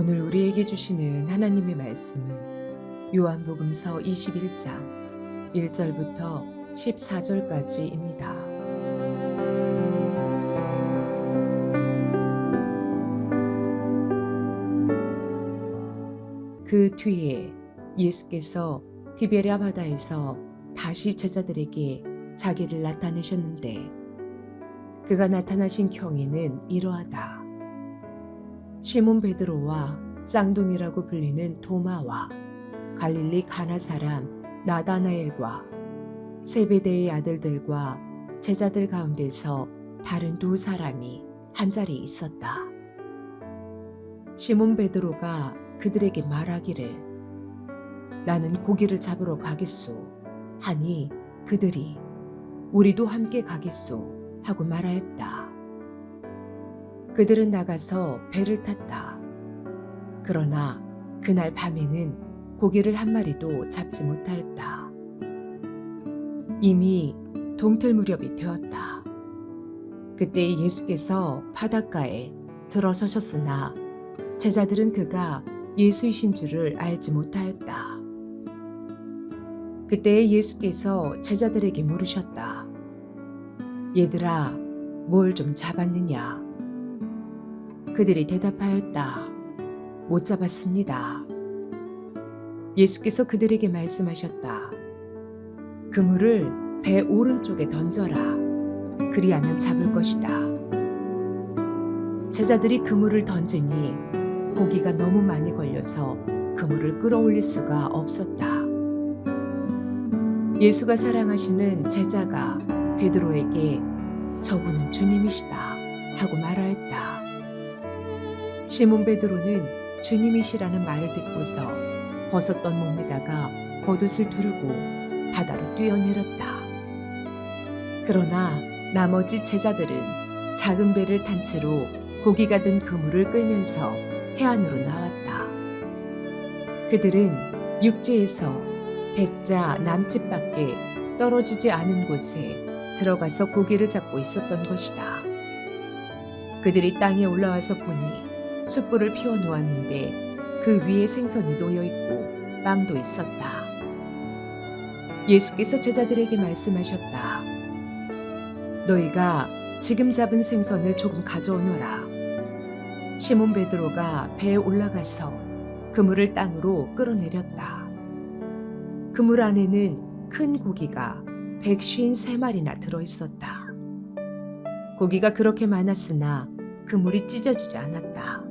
오늘 우리에게 주시는 하나님의 말씀은 요한복음서 21장 1절부터 14절까지입니다. 그 뒤에 예수께서 디베랴 바다에서 다시 제자들에게 자기를 나타내셨는데 그가 나타나신 경위는 이러하다. 시몬 베드로와 쌍둥이라고 불리는 도마와 갈릴리 가나 사람 나다나엘과 세베대의 아들들과 제자들 가운데서 다른 두 사람이 한자리에 있었다. 시몬 베드로가 그들에게 말하기를 나는 고기를 잡으러 가겠소 하니 그들이 우리도 함께 가겠소 하고 말하였다. 그들은 나가서 배를 탔다. 그러나 그날 밤에는 고기를 한 마리도 잡지 못하였다. 이미 동틀 무렵이 되었다. 그때 예수께서 바닷가에 들어서셨으나 제자들은 그가 예수이신 줄을 알지 못하였다. 그때 예수께서 제자들에게 물으셨다. 얘들아, 뭘 좀 잡았느냐? 그들이 대답하였다. 못 잡았습니다. 예수께서 그들에게 말씀하셨다. 그물을 배 오른쪽에 던져라. 그리하면 잡을 것이다. 제자들이 그물을 던지니 고기가 너무 많이 걸려서 그물을 끌어올릴 수가 없었다. 예수가 사랑하시는 제자가 베드로에게 저분은 주님이시다 하고 말하였다. 시몬 베드로는 주님이시라는 말을 듣고서 벗었던 몸에다가 겉옷을 두르고 바다로 뛰어내렸다. 그러나 나머지 제자들은 작은 배를 탄 채로 고기가 든 그물을 끌면서 해안으로 나왔다. 그들은 육지에서 백자 남집밖에 떨어지지 않은 곳에 들어가서 고기를 잡고 있었던 것이다. 그들이 땅에 올라와서 보니 숯불을 피워 놓았는데 그 위에 생선이 놓여 있고 빵도 있었다. 예수께서 제자들에게 말씀하셨다. 너희가 지금 잡은 생선을 조금 가져오너라. 시몬 베드로가 배에 올라가서 그물을 땅으로 끌어내렸다. 그물 안에는 큰 고기가 153마리나 들어있었다. 고기가 그렇게 많았으나 그물이 찢어지지 않았다.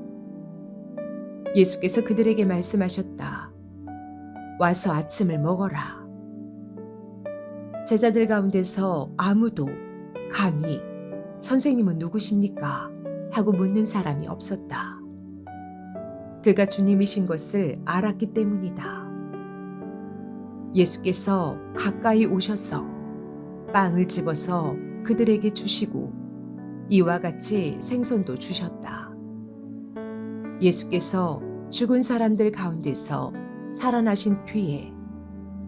예수께서 그들에게 말씀하셨다. 와서 아침을 먹어라. 제자들 가운데서 아무도 감히 선생님은 누구십니까? 하고 묻는 사람이 없었다. 그가 주님이신 것을 알았기 때문이다. 예수께서 가까이 오셔서 빵을 집어서 그들에게 주시고 이와 같이 생선도 주셨다. 예수께서 죽은 사람들 가운데서 살아나신 뒤에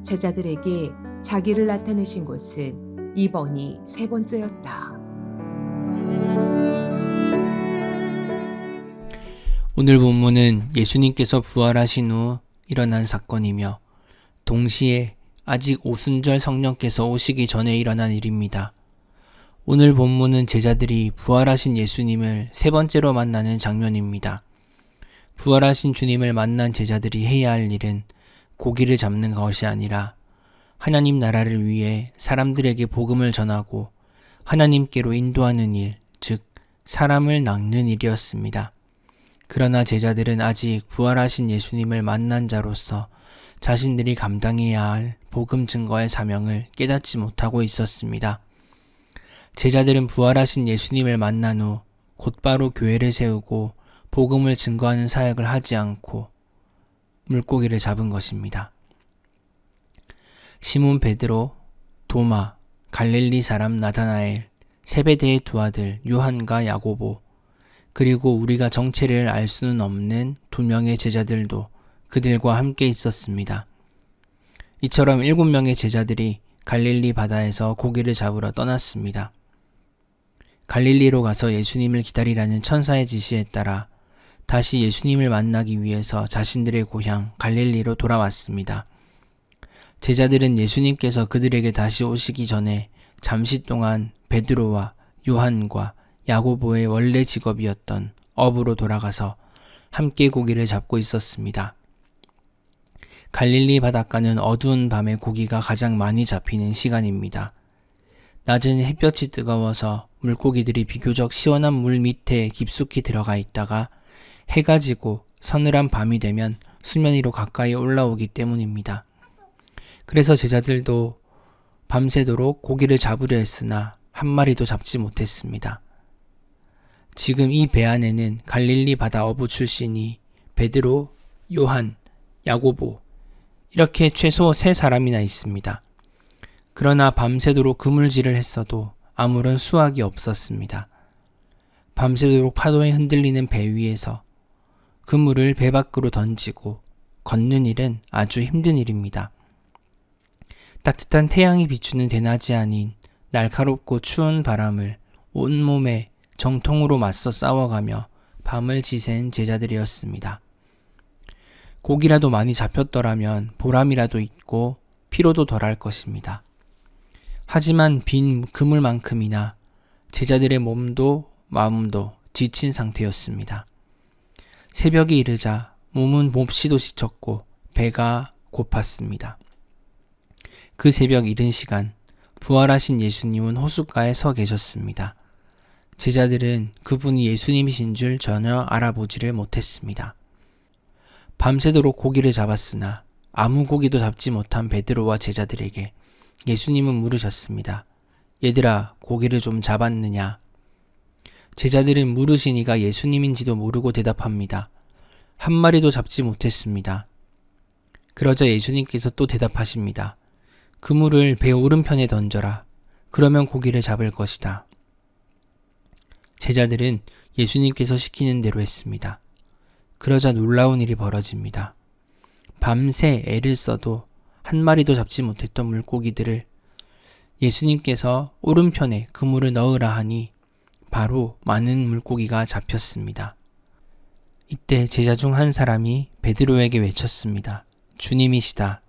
제자들에게 자기를 나타내신 것은 이번이 세 번째였다. 오늘 본문은 예수님께서 부활하신 후 일어난 사건이며 동시에 아직 오순절 성령께서 오시기 전에 일어난 일입니다. 오늘 본문은 제자들이 부활하신 예수님을 세 번째로 만나는 장면입니다. 부활하신 주님을 만난 제자들이 해야 할 일은 고기를 잡는 것이 아니라 하나님 나라를 위해 사람들에게 복음을 전하고 하나님께로 인도하는 일, 즉 사람을 낚는 일이었습니다. 그러나 제자들은 아직 부활하신 예수님을 만난 자로서 자신들이 감당해야 할 복음 증거의 사명을 깨닫지 못하고 있었습니다. 제자들은 부활하신 예수님을 만난 후 곧바로 교회를 세우고 복음을 증거하는 사역을 하지 않고 물고기를 잡은 것입니다. 시몬 베드로, 도마, 갈릴리 사람 나다나엘, 세베대의 두 아들 요한과 야고보, 그리고 우리가 정체를 알 수는 없는 두 명의 제자들도 그들과 함께 있었습니다. 이처럼 7명의 제자들이 갈릴리 바다에서 고기를 잡으러 떠났습니다. 갈릴리로 가서 예수님을 기다리라는 천사의 지시에 따라 다시 예수님을 만나기 위해서 자신들의 고향 갈릴리로 돌아왔습니다. 제자들은 예수님께서 그들에게 다시 오시기 전에 잠시 동안 베드로와 요한과 야고보의 원래 직업이었던 업으로 돌아가서 함께 고기를 잡고 있었습니다. 갈릴리 바닷가는 어두운 밤에 고기가 가장 많이 잡히는 시간입니다. 낮은 햇볕이 뜨거워서 물고기들이 비교적 시원한 물 밑에 깊숙이 들어가 있다가 해가 지고 서늘한 밤이 되면 수면 위로 가까이 올라오기 때문입니다. 그래서 제자들도 밤새도록 고기를 잡으려 했으나 한 마리도 잡지 못했습니다. 지금 이 배 안에는 갈릴리 바다 어부 출신이 베드로, 요한, 야고보 이렇게 최소 3사람이나 있습니다. 그러나 밤새도록 그물질을 했어도 아무런 수확이 없었습니다. 밤새도록 파도에 흔들리는 배 위에서 그물을 배 밖으로 던지고 걷는 일은 아주 힘든 일입니다. 따뜻한 태양이 비추는 대낮이 아닌 날카롭고 추운 바람을 온몸에 정통으로 맞서 싸워가며 밤을 지샌 제자들이었습니다. 고기라도 많이 잡혔더라면 보람이라도 있고 피로도 덜할 것입니다. 하지만 빈 그물만큼이나 제자들의 몸도 마음도 지친 상태였습니다. 새벽이 이르자 몸은 몹시도 지쳤고 배가 고팠습니다. 그 새벽 이른 시간 부활하신 예수님은 호숫가에 서 계셨습니다. 제자들은 그분이 예수님이신 줄 전혀 알아보지를 못했습니다. 밤새도록 고기를 잡았으나 아무 고기도 잡지 못한 베드로와 제자들에게 예수님은 물으셨습니다. 얘들아, 고기를 좀 잡았느냐? 제자들은 물으시니가 예수님인지도 모르고 대답합니다. 한 마리도 잡지 못했습니다. 그러자 예수님께서 또 대답하십니다. 그물을 배 오른편에 던져라. 그러면 고기를 잡을 것이다. 제자들은 예수님께서 시키는 대로 했습니다. 그러자 놀라운 일이 벌어집니다. 밤새 애를 써도 한 마리도 잡지 못했던 물고기들을 예수님께서 오른편에 그물을 넣으라 하니 바로 많은 물고기가 잡혔습니다. 이때 제자 중 한 사람이 베드로에게 외쳤습니다. 주님이시다.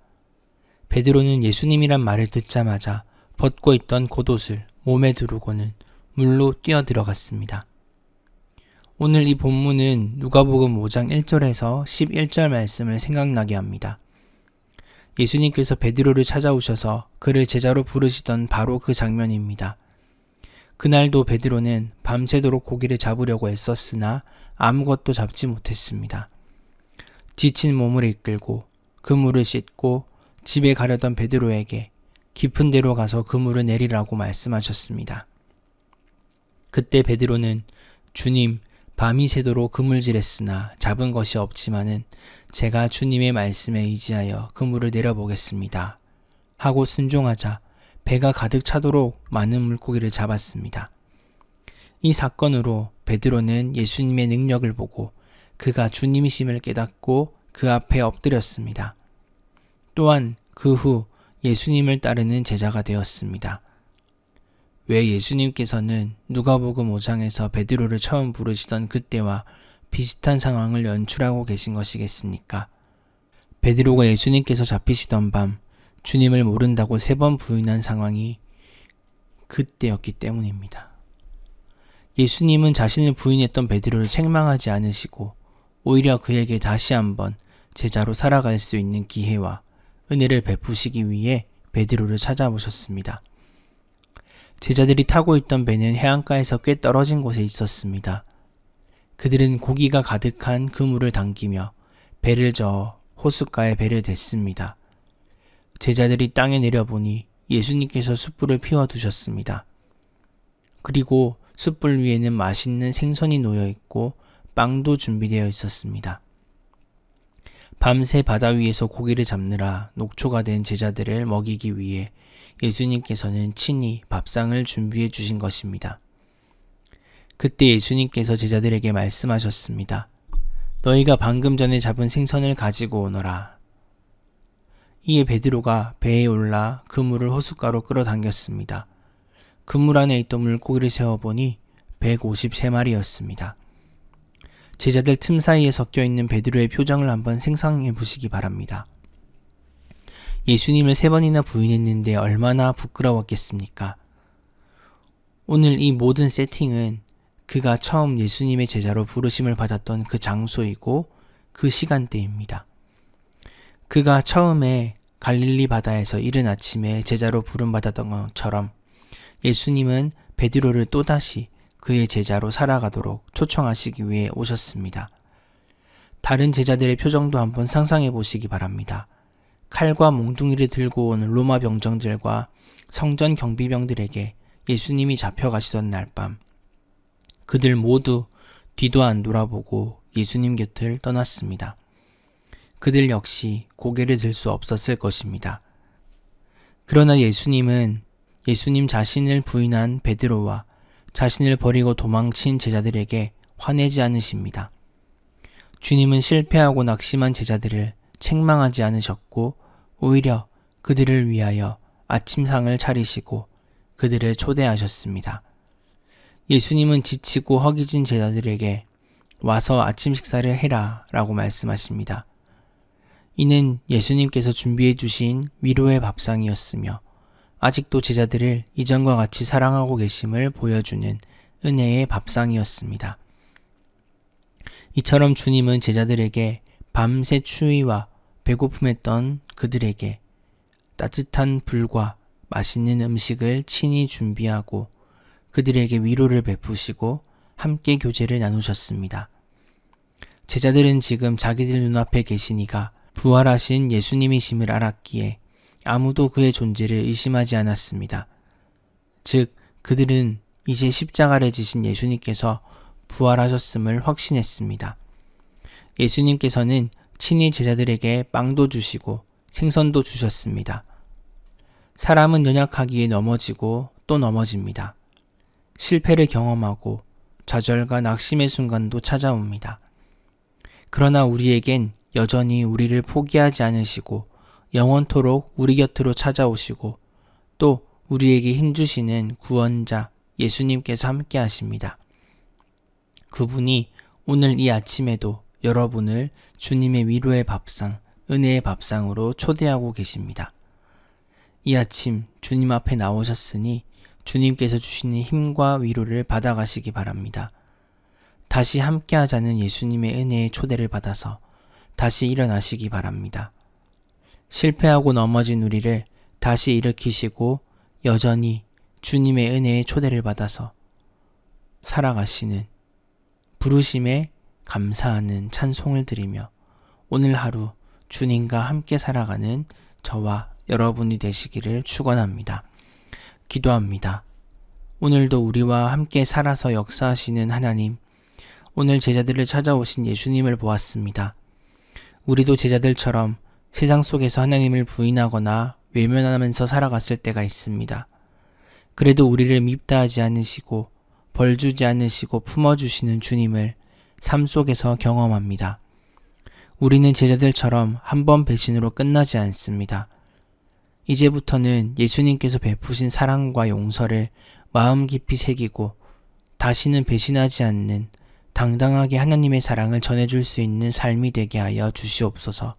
베드로는 예수님이란 말을 듣자마자 벗고 있던 겉옷을 몸에 두르고는 물로 뛰어들어갔습니다. 오늘 이 본문은 누가복음 5장 1절에서 11절 말씀을 생각나게 합니다. 예수님께서 베드로를 찾아오셔서 그를 제자로 부르시던 바로 그 장면입니다. 그날도 베드로는 밤새도록 고기를 잡으려고 애썼으나 아무것도 잡지 못했습니다. 지친 몸을 이끌고 그물을 씻고 집에 가려던 베드로에게 깊은 데로 가서 그물을 내리라고 말씀하셨습니다. 그때 베드로는 주님, 밤이 새도록 그물질했으나 잡은 것이 없지만은 제가 주님의 말씀에 의지하여 그물을 내려보겠습니다. 하고 순종하자 배가 가득 차도록 많은 물고기를 잡았습니다. 이 사건으로 베드로는 예수님의 능력을 보고 그가 주님이심을 깨닫고 그 앞에 엎드렸습니다. 또한 그 후 예수님을 따르는 제자가 되었습니다. 왜 예수님께서는 누가복음 5장에서 베드로를 처음 부르시던 그때와 비슷한 상황을 연출하고 계신 것이겠습니까? 베드로가 예수님께서 잡히시던 밤 주님을 모른다고 3번 부인한 상황이 그때였기 때문입니다. 예수님은 자신을 부인했던 베드로를 책망하지 않으시고 오히려 그에게 다시 한번 제자로 살아갈 수 있는 기회와 은혜를 베푸시기 위해 베드로를 찾아오셨습니다. 제자들이 타고 있던 배는 해안가에서 꽤 떨어진 곳에 있었습니다. 그들은 고기가 가득한 그물을 당기며 배를 저어 호숫가에 배를 댔습니다. 제자들이 땅에 내려보니 예수님께서 숯불을 피워두셨습니다. 그리고 숯불 위에는 맛있는 생선이 놓여있고 빵도 준비되어 있었습니다. 밤새 바다 위에서 고기를 잡느라 녹초가 된 제자들을 먹이기 위해 예수님께서는 친히 밥상을 준비해 주신 것입니다. 그때 예수님께서 제자들에게 말씀하셨습니다. 너희가 방금 전에 잡은 생선을 가지고 오너라. 이에 베드로가 배에 올라 그물을 호숫가로 끌어당겼습니다. 그물 안에 있던 물고기를 세어보니 153마리였습니다. 제자들 틈 사이에 섞여 있는 베드로의 표정을 한번 생각해 보시기 바랍니다. 예수님을 3번이나 부인했는데 얼마나 부끄러웠겠습니까? 오늘 이 모든 세팅은 그가 처음 예수님의 제자로 부르심을 받았던 그 장소이고 그 시간대입니다. 그가 처음에 갈릴리 바다에서 이른 아침에 제자로 부름받았던 것처럼 예수님은 베드로를 또다시 그의 제자로 살아가도록 초청하시기 위해 오셨습니다. 다른 제자들의 표정도 한번 상상해 보시기 바랍니다. 칼과 몽둥이를 들고 온 로마 병정들과 성전 경비병들에게 예수님이 잡혀가시던 날 밤, 그들 모두 뒤도 안 돌아보고 예수님 곁을 떠났습니다. 그들 역시 고개를 들 수 없었을 것입니다. 그러나 예수님은 예수님 자신을 부인한 베드로와 자신을 버리고 도망친 제자들에게 화내지 않으십니다. 주님은 실패하고 낙심한 제자들을 책망하지 않으셨고 오히려 그들을 위하여 아침상을 차리시고 그들을 초대하셨습니다. 예수님은 지치고 허기진 제자들에게 와서 아침 식사를 해라 라고 말씀하십니다. 이는 예수님께서 준비해 주신 위로의 밥상이었으며 아직도 제자들을 이전과 같이 사랑하고 계심을 보여주는 은혜의 밥상이었습니다. 이처럼 주님은 제자들에게 밤새 추위와 배고픔했던 그들에게 따뜻한 불과 맛있는 음식을 친히 준비하고 그들에게 위로를 베푸시고 함께 교제를 나누셨습니다. 제자들은 지금 자기들 눈앞에 계시니가 부활하신 예수님이심을 알았기에 아무도 그의 존재를 의심하지 않았습니다. 즉, 그들은 이제 십자가를 지신 예수님께서 부활하셨음을 확신했습니다. 예수님께서는 친히 제자들에게 빵도 주시고 생선도 주셨습니다. 사람은 연약하기에 넘어지고 또 넘어집니다. 실패를 경험하고 좌절과 낙심의 순간도 찾아옵니다. 그러나 우리에겐 여전히 우리를 포기하지 않으시고 영원토록 우리 곁으로 찾아오시고 또 우리에게 힘주시는 구원자 예수님께서 함께 하십니다. 그분이 오늘 이 아침에도 여러분을 주님의 위로의 밥상, 은혜의 밥상으로 초대하고 계십니다. 이 아침 주님 앞에 나오셨으니 주님께서 주시는 힘과 위로를 받아가시기 바랍니다. 다시 함께하자는 예수님의 은혜의 초대를 받아서 다시 일어나시기 바랍니다. 실패하고 넘어진 우리를 다시 일으키시고 여전히 주님의 은혜의 초대를 받아서 살아가시는 부르심에 감사하는 찬송을 드리며 오늘 하루 주님과 함께 살아가는 저와 여러분이 되시기를 축원합니다. 기도합니다. 오늘도 우리와 함께 살아서 역사하시는 하나님, 오늘 제자들을 찾아오신 예수님을 보았습니다. 우리도 제자들처럼 세상 속에서 하나님을 부인하거나 외면하면서 살아갔을 때가 있습니다. 그래도 우리를 밉다 하지 않으시고 벌주지 않으시고 품어주시는 주님을 삶 속에서 경험합니다. 우리는 제자들처럼 한 번 배신으로 끝나지 않습니다. 이제부터는 예수님께서 베푸신 사랑과 용서를 마음 깊이 새기고 다시는 배신하지 않는 당당하게 하나님의 사랑을 전해줄 수 있는 삶이 되게 하여 주시옵소서.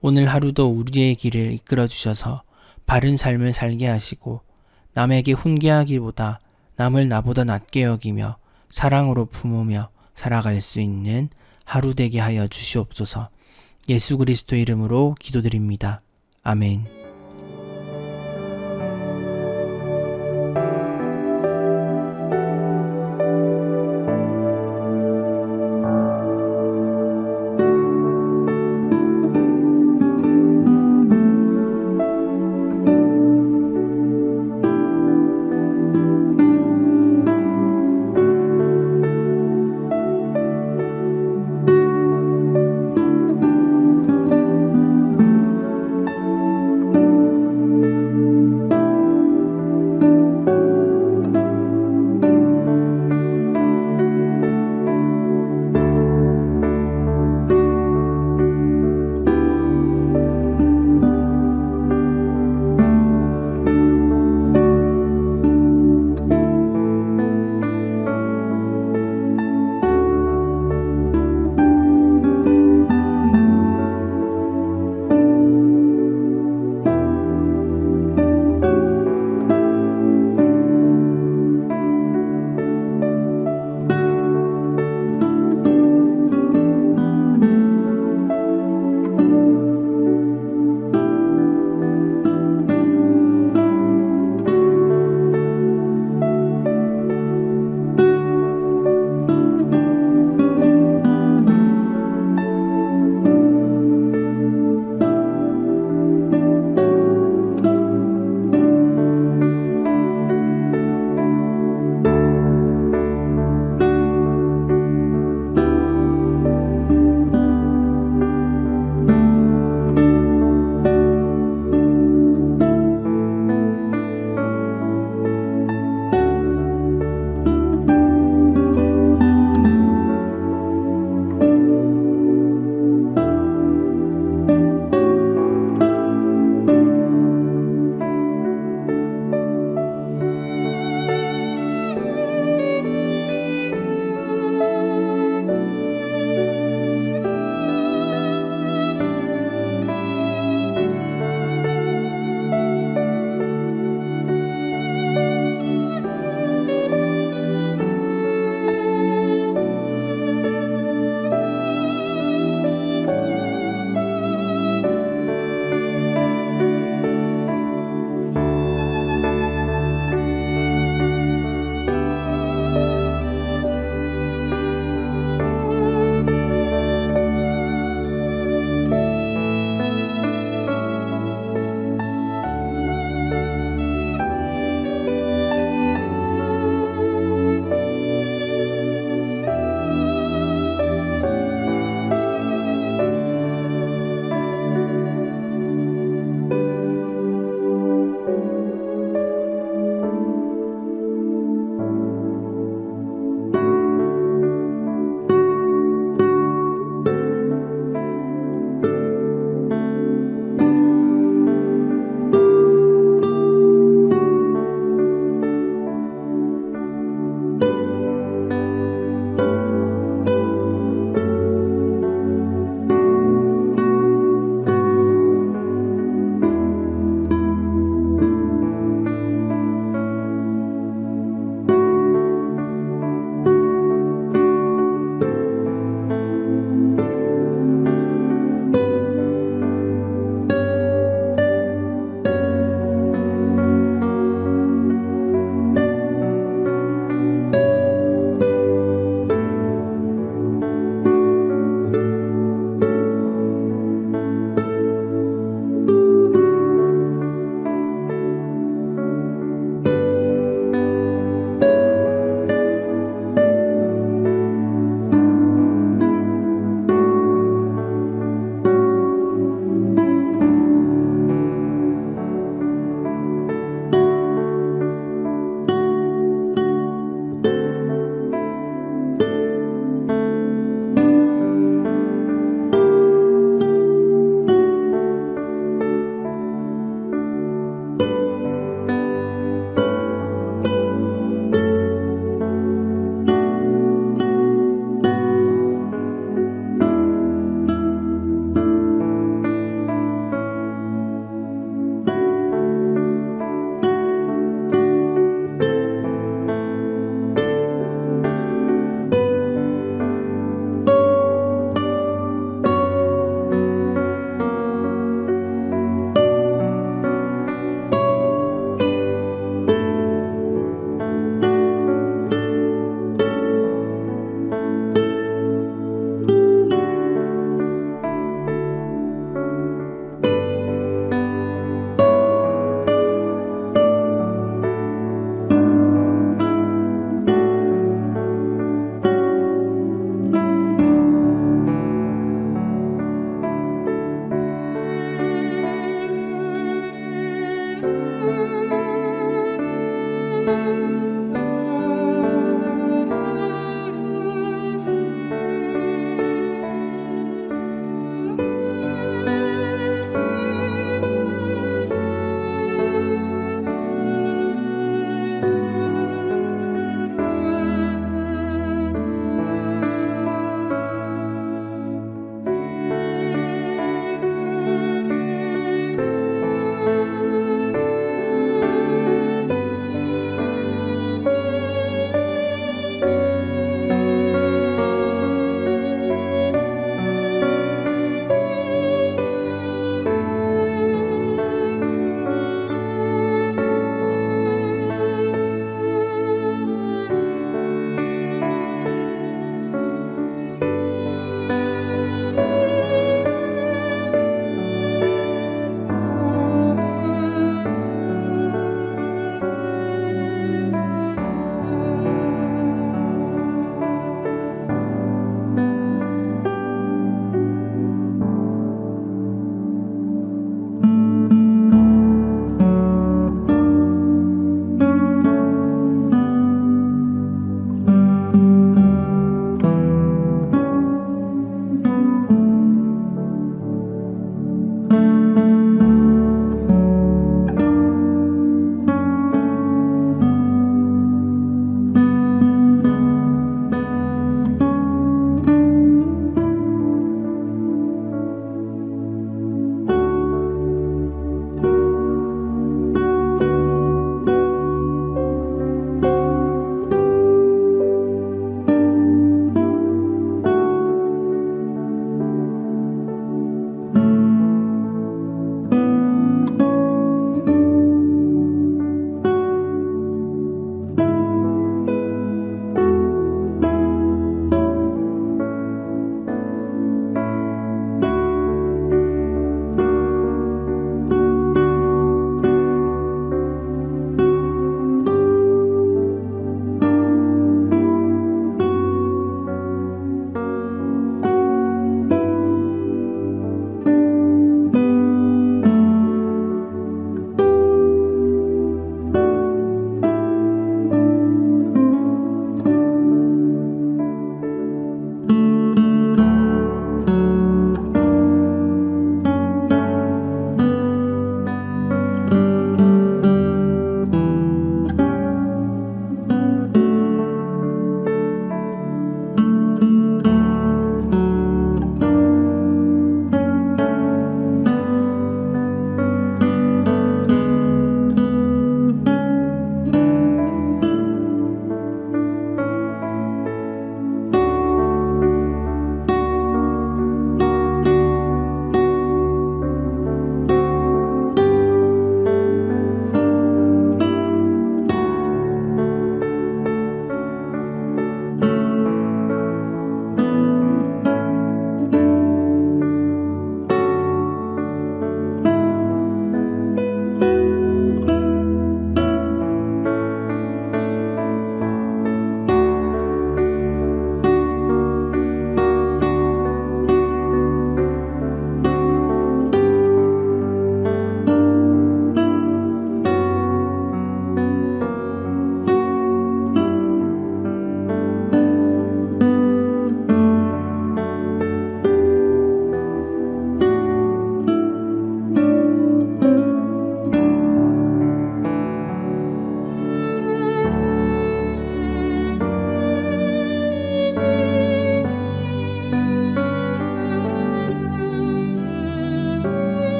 오늘 하루도 우리의 길을 이끌어 주셔서 바른 삶을 살게 하시고 남에게 훈계하기보다 남을 나보다 낮게 여기며 사랑으로 품으며 살아갈 수 있는 하루 되게 하여 주시옵소서. 예수 그리스도 이름으로 기도드립니다. 아멘.